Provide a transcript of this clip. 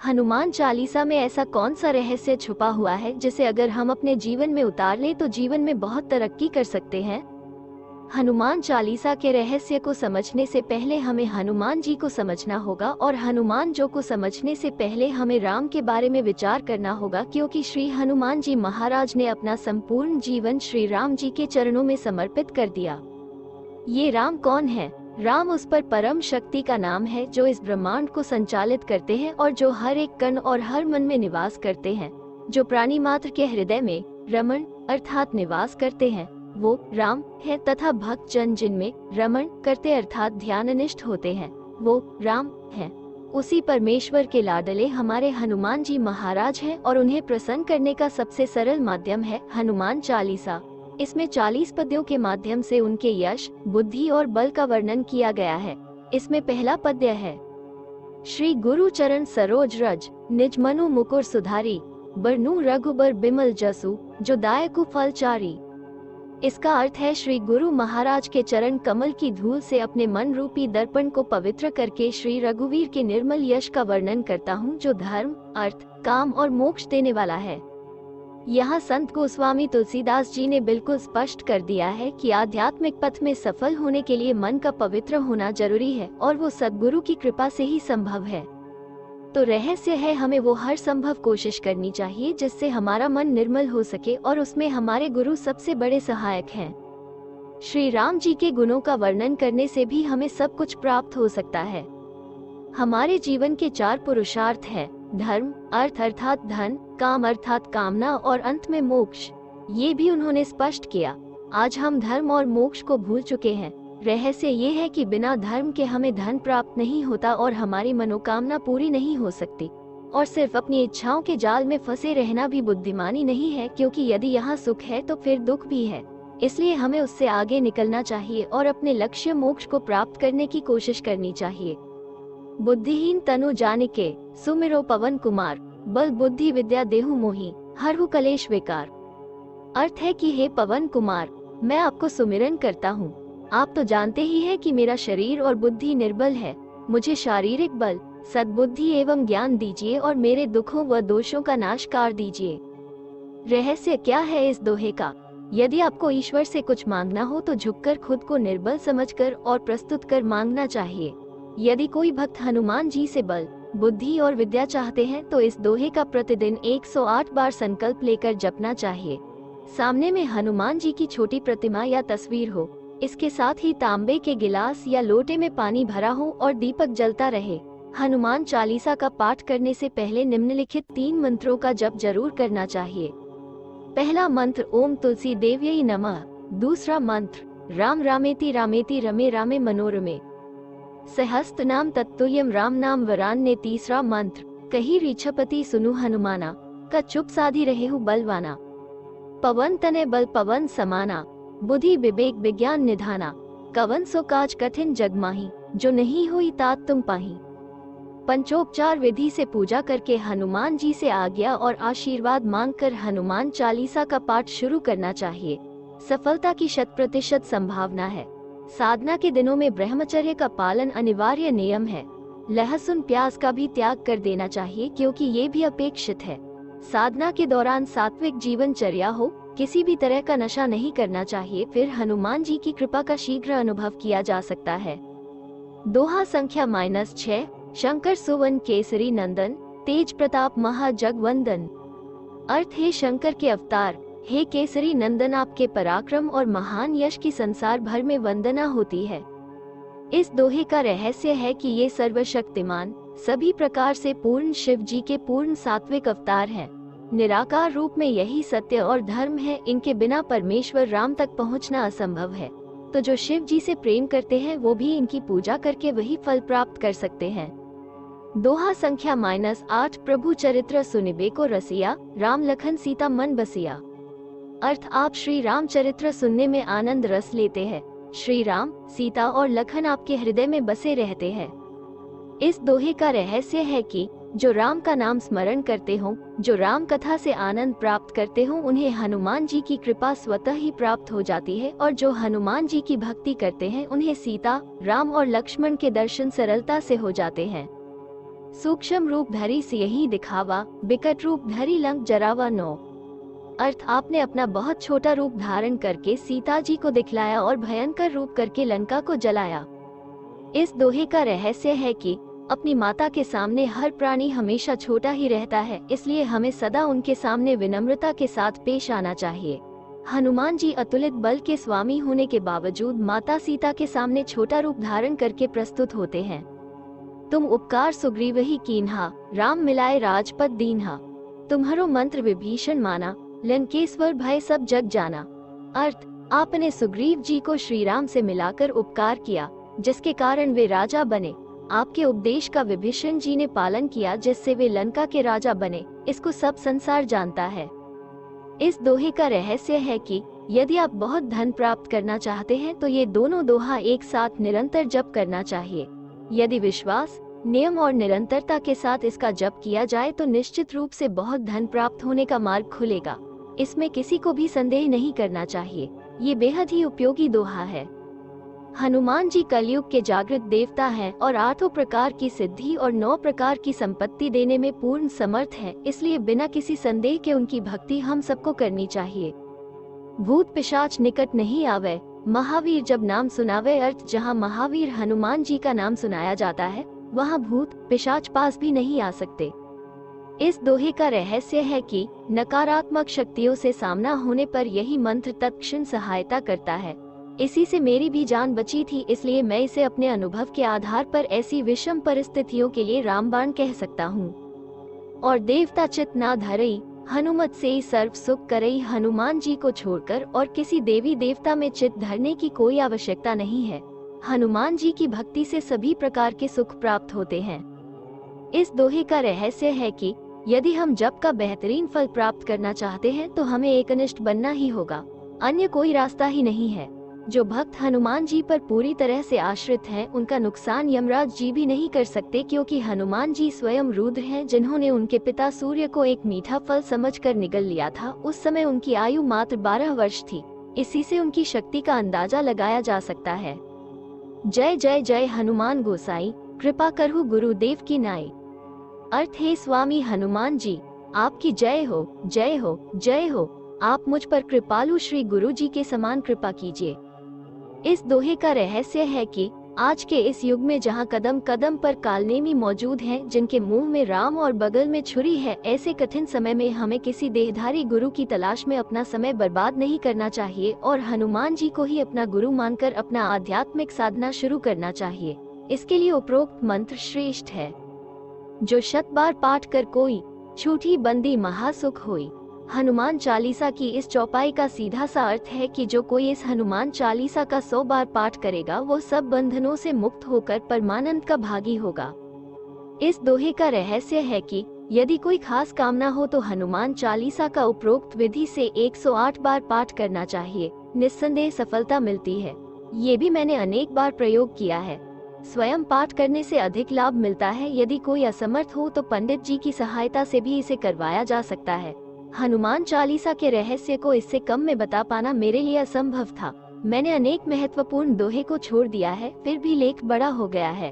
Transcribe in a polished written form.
हनुमान चालीसा में ऐसा कौन सा रहस्य छुपा हुआ है जिसे अगर हम अपने जीवन में उतार लें तो जीवन में बहुत तरक्की कर सकते हैं? हनुमान चालीसा के रहस्य को समझने से पहले हमें हनुमान जी को समझना होगा, और हनुमान जी को समझने से पहले हमें राम के बारे में विचार करना होगा, क्योंकि श्री हनुमान जी महाराज ने अपना संपूर्ण जीवन श्री राम जी के चरणों में समर्पित कर दिया। ये राम कौन है? राम उस पर परम शक्ति का नाम है जो इस ब्रह्मांड को संचालित करते हैं और जो हर एक कण और हर मन में निवास करते हैं, जो प्राणी मात्र के हृदय में रमण अर्थात निवास करते हैं, वो राम है। तथा भक्त जन जिनमें रमण करते अर्थात ध्याननिष्ठ होते हैं, वो राम हैं। उसी परमेश्वर के लाडले हमारे हनुमान जी महाराज हैं, और उन्हें प्रसन्न करने का सबसे सरल माध्यम है हनुमान चालीसा। इसमें 40 पद्यों के माध्यम से उनके यश, बुद्धि और बल का वर्णन किया गया है। इसमें पहला पद्य है, श्री गुरु चरण सरोज रज, निज मनु मुकुर सुधारी, बरनु रघुबर बिमल जसु, जो दायकु फल चारी। इसका अर्थ है, श्री गुरु महाराज के चरण कमल की धूल से अपने मन रूपी दर्पण को पवित्र करके श्री रघुवीर के निर्मल यश का वर्णन करता हूँ, जो धर्म, अर्थ, काम और मोक्ष देने वाला है। यहाँ संत गोस्वामी तुलसीदास जी ने बिल्कुल स्पष्ट कर दिया है कि आध्यात्मिक पथ में सफल होने के लिए मन का पवित्र होना जरूरी है, और वो सद्गुरु की कृपा से ही संभव है। तो रहस्य है, हमें वो हर संभव कोशिश करनी चाहिए जिससे हमारा मन निर्मल हो सके, और उसमें हमारे गुरु सबसे बड़े सहायक हैं। श्री राम जी के गुणों का वर्णन करने से भी हमें सब कुछ प्राप्त हो सकता है। हमारे जीवन के 4 पुरुषार्थ हैं, धर्म, अर्थ अर्थात धन, काम अर्थात कामना, और अंत में मोक्ष। ये भी उन्होंने स्पष्ट किया। आज हम धर्म और मोक्ष को भूल चुके हैं। रहस्य ये है कि बिना धर्म के हमें धन प्राप्त नहीं होता और हमारी मनोकामना पूरी नहीं हो सकती, और सिर्फ अपनी इच्छाओं के जाल में फंसे रहना भी बुद्धिमानी नहीं है, क्योंकि यदि यहाँ सुख है तो फिर दुख भी है। इसलिए हमें उससे आगे निकलना चाहिए और अपने लक्ष्य मोक्ष को प्राप्त करने की कोशिश करनी चाहिए। बुद्धिहीन तनु जानिके, सुमिरो पवन कुमार, बल बुद्धि विद्या देहु मोहि, हरहु कलेश विकार। अर्थ है कि हे पवन कुमार, मैं आपको सुमिरन करता हूँ। आप तो जानते ही हैं कि मेरा शरीर और बुद्धि निर्बल है। मुझे शारीरिक बल, सद्बुद्धि एवं ज्ञान दीजिए और मेरे दुखों व दोषों का नाश कर दीजिए। रहस्य क्या है इस दोहे का? यदि आपको ईश्वर से कुछ मांगना हो तो झुककर खुद को निर्बल समझकर और प्रस्तुत कर मांगना चाहिए। यदि कोई भक्त हनुमान जी से बल, बुद्धि और विद्या चाहते हैं तो इस दोहे का प्रतिदिन 108 बार संकल्प लेकर जपना चाहिए। सामने में हनुमान जी की छोटी प्रतिमा या तस्वीर हो, इसके साथ ही तांबे के गिलास या लोटे में पानी भरा हो और दीपक जलता रहे। हनुमान चालीसा का पाठ करने से पहले निम्नलिखित 3 मंत्रों का जप जरूर करना चाहिए। पहला मंत्र ओम तुलसी देव्यै नमः। दूसरा मंत्र राम रामेति रामेति रमे रामे मनोरमे सहस्त्र नाम तत्तुल्यम राम नाम वरान्य। तीसरा मंत्र कही ऋक्षपति सुनु हनुमाना, का चुप साधी रहे हु बलवाना। पवन तनय बल पवन समाना, बुद्धि विवेक विज्ञान निधाना। कवन सो काज कठिन जग माही, जो नहीं हुई तात तुम पाही। पंचोपचार विधि से पूजा करके हनुमान जी से आज्ञा और आशीर्वाद मांगकर हनुमान चालीसा का पाठ शुरू करना चाहिए। सफलता की 100% संभावना है। साधना के दिनों में ब्रह्मचर्य का पालन अनिवार्य नियम है। लहसुन प्याज का भी त्याग कर देना चाहिए, क्योंकि ये भी अपेक्षित है। साधना के दौरान सात्विक जीवनचर्या हो, किसी भी तरह का नशा नहीं करना चाहिए, फिर हनुमान जी की कृपा का शीघ्र अनुभव किया जा सकता है। दोहा संख्या -6। शंकर सुवन केसरी नंदन, तेज प्रताप महाजगवंदन। अर्थ है शंकर के अवतार, हे केसरी नंदन, आपके पराक्रम और महान यश की संसार भर में वंदना होती है। इस दोहे का रहस्य है कि ये सर्वशक्तिमान, सभी प्रकार से पूर्ण शिव जी के पूर्ण सात्विक अवतार हैं। निराकार रूप में यही सत्य और धर्म है। इनके बिना परमेश्वर राम तक पहुंचना असंभव है। तो जो शिव जी से प्रेम करते हैं वो भी इनकी पूजा करके वही फल प्राप्त कर सकते हैं। दोहा संख्या -8। प्रभु चरित्र सुनिबे को रसिया, राम लखन सीता मन बसिया। अर्थ आप श्री राम चरित्र सुनने में आनंद रस लेते हैं। श्री राम, सीता और लखन आपके हृदय में बसे रहते हैं। इस दोहे का रहस्य है कि जो राम का नाम स्मरण करते हों, जो राम कथा से आनंद प्राप्त करते हों, उन्हें हनुमान जी की कृपा स्वतः ही प्राप्त हो जाती है, और जो हनुमान जी की भक्ति करते हैं उन्हें सीता, राम और लक्ष्मण के दर्शन सरलता से हो जाते हैं। सूक्ष्म रूप धरी सियही दिखावा, बिकट रूप धरी लंक जरावा नो। अर्थ, आपने अपना बहुत छोटा रूप धारण करके सीता जी को दिखलाया और भयंकर रूप करके लंका को जलाया। इस दोहे का रहस्य है कि अपनी माता के सामने हर प्राणी हमेशा छोटा ही रहता है, इसलिए हमें सदा उनके सामने विनम्रता के साथ पेश आना चाहिए। हनुमान जी अतुलित बल के स्वामी होने के बावजूद माता सीता के सामने छोटा रूप धारण करके प्रस्तुत होते हैं। तुम उपकार सुग्रीव ही कीन्हा, राम मिलाए राजपद दीन्हा। तुम्हारो मंत्र विभीषण माना, लंकेश्वर भय सब जग जाना। अर्थ, आपने सुग्रीव जी को श्री राम से मिलाकर उपकार किया, जिसके कारण वे राजा बने। आपके उपदेश का विभीषण जी ने पालन किया, जिससे वे लंका के राजा बने। इसको सब संसार जानता है। इस दोहे का रहस्य है कि यदि आप बहुत धन प्राप्त करना चाहते हैं तो ये दोनों दोहा एक साथ निरंतर जप करना चाहिए। यदि विश्वास, नियम और निरंतरता के साथ इसका जप किया जाए तो निश्चित रूप से बहुत धन प्राप्त होने का मार्ग खुलेगा। इसमें किसी को भी संदेह नहीं करना चाहिए। ये बेहद ही उपयोगी दोहा है। हनुमान जी कलयुग के जागृत देवता हैं और 8 प्रकार की सिद्धि और 9 प्रकार की संपत्ति देने में पूर्ण समर्थ हैं, इसलिए बिना किसी संदेह के उनकी भक्ति हम सबको करनी चाहिए। भूत पिशाच निकट नहीं आवे, महावीर जब नाम सुनावे। अर्थ, जहाँ महावीर हनुमान जी का नाम सुनाया जाता है वहाँ भूत पिशाच पास भी नहीं आ सकते। इस दोहे का रहस्य है कि नकारात्मक शक्तियों से सामना होने पर यही मंत्र तत्क्षण सहायता करता है। इसी से मेरी भी जान बची थी, इसलिए मैं इसे अपने अनुभव के आधार पर ऐसी विषम परिस्थितियों के लिए रामबाण कह सकता हूँ। और देवता चित ना धरई, हनुमत से ही सर्व सुख करई। हनुमान जी को छोड़कर और किसी देवी देवता में चित धरने की कोई आवश्यकता नहीं है। हनुमान जी की भक्ति से सभी प्रकार के सुख प्राप्त होते हैं। इस दोहे का रहस्य है कि यदि हम जप का बेहतरीन फल प्राप्त करना चाहते हैं तो हमें एकनिष्ठ बनना ही होगा, अन्य कोई रास्ता ही नहीं है। जो भक्त हनुमान जी पर पूरी तरह से आश्रित हैं, उनका नुकसान यमराज जी भी नहीं कर सकते, क्योंकि हनुमान जी स्वयं रुद्र हैं, जिन्होंने उनके पिता सूर्य को एक मीठा फल समझकर निगल लिया था। उस समय उनकी आयु मात्र 12 वर्ष थी। इसी से उनकी शक्ति का अंदाजा लगाया जा सकता है। जय जय जय हनुमान गोसाई, कृपा करहु गुरुदेव की नाई। अर्थ, हे स्वामी हनुमान जी, आपकी जय हो, जय हो, जय हो। आप मुझ पर कृपालु श्री गुरु जी के समान कृपा कीजिए। इस दोहे का रहस्य है कि आज के इस युग में जहां कदम कदम पर कालनेमी मौजूद हैं, जिनके मुंह में राम और बगल में छुरी है, ऐसे कठिन समय में हमें किसी देहधारी गुरु की तलाश में अपना समय बर्बाद नहीं करना चाहिए और हनुमान जी को ही अपना गुरु मानकर अपना आध्यात्मिक साधना शुरू करना चाहिए। इसके लिए उपरोक्त मंत्र श्रेष्ठ है। जो 100 बार पाठ कर कोई, छूटी बंदी महासुख होई। हनुमान चालीसा की इस चौपाई का सीधा सा अर्थ है कि जो कोई इस हनुमान चालीसा का 100 बार पाठ करेगा वो सब बंधनों से मुक्त होकर परमानंद का भागी होगा। इस दोहे का रहस्य है कि यदि कोई खास कामना हो तो हनुमान चालीसा का उपरोक्त विधि से 108 बार पाठ करना चाहिए। निस्संदेह सफलता मिलती है। ये भी मैंने अनेक बार प्रयोग किया है। स्वयं पाठ करने से अधिक लाभ मिलता है। यदि कोई असमर्थ हो तो पंडित जी की सहायता से भी इसे करवाया जा सकता है। हनुमान चालीसा के रहस्य को इससे कम में बता पाना मेरे लिए असंभव था। मैंने अनेक महत्वपूर्ण दोहे को छोड़ दिया है, फिर भी लेख बड़ा हो गया है।